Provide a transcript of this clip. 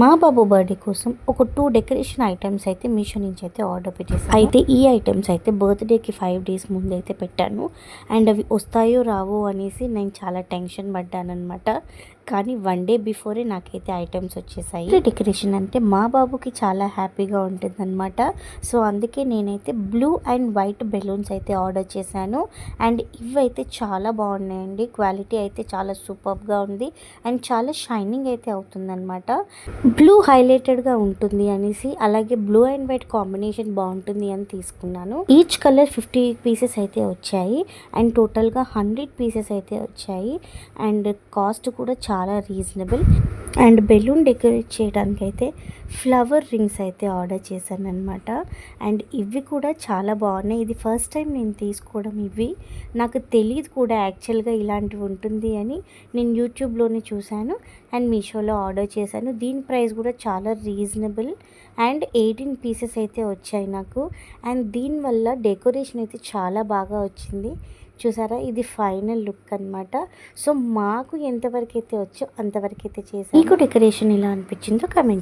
మా బాబు బర్త్డే కోసం ఒక 2 డెకరేషన్ ఐటమ్స్ అయితే మీషో నుంచి అయితే ఆర్డర్ పెట్టేసాను. అయితే ఈ ఐటమ్స్ అయితే బర్త్డేకి 5 డేస్ ముందు అయితే పెట్టాను. అండ్ అవి వస్తాయో రావో అనేసి నేను చాలా టెన్షన్ పడ్డానమాట. కానీ 1 డే బిఫోరే నాకైతే ఐటమ్స్ వచ్చేసాయి. డెకరేషన్ అంటే మా బాబుకి చాలా హ్యాపీగా ఉంటుందన్నమాట. సో అందుకే నేనైతే బ్లూ అండ్ వైట్ బెలూన్స్ అయితే ఆర్డర్ చేశాను. అండ్ ఇవైతే చాలా బాగున్నాయండి. క్వాలిటీ అయితే చాలా సూపర్గా ఉంది అండ్ చాలా షైనింగ్ అయితే అవుతుందన్నమాట. బ్లూ హైలైటెడ్గా ఉంటుంది అనేసి, అలాగే బ్లూ అండ్ వైట్ కాంబినేషన్ బాగుంటుంది అని తీసుకున్నాను. ఈచ్ కలర్ 50 పీసెస్ అయితే వచ్చాయి అండ్ టోటల్గా 100 పీసెస్ అయితే వచ్చాయి. అండ్ కాస్ట్ కూడా చాలా రీజనబుల్. అండ్ బెలూన్ డెకరేట్ చేయడానికి అయితే ఫ్లవర్ రింగ్స్ అయితే ఆర్డర్ చేశాను అనమాట. అండ్ ఇవి కూడా చాలా బాగున్నాయి. ఇది ఫస్ట్ టైం నేను తీసుకోవడం. ఇవి నాకు తెలియదు కూడా యాక్చువల్గా ఇలాంటివి ఉంటుంది అని. నేను యూట్యూబ్లోనే చూశాను అండ్ మీషోలో ఆర్డర్ చేశాను. దీని ప్రైస్ కూడా చాలా రీజనబుల్. అండ్ 18 పీసెస్ అయితే వచ్చాయి నాకు. అండ్ దీనివల్ల డెకరేషన్ అయితే చాలా బాగా వచ్చింది. చూసారా, ఇది ఫైనల్ లుక్ అనమాట. సో మాకు ఎంతవరకు అయితే వచ్చో అంతవరకు అయితే చేశాను. మీకు డెకరేషన్ ఎలా అనిపించిందో కామెంట్ చేయండి.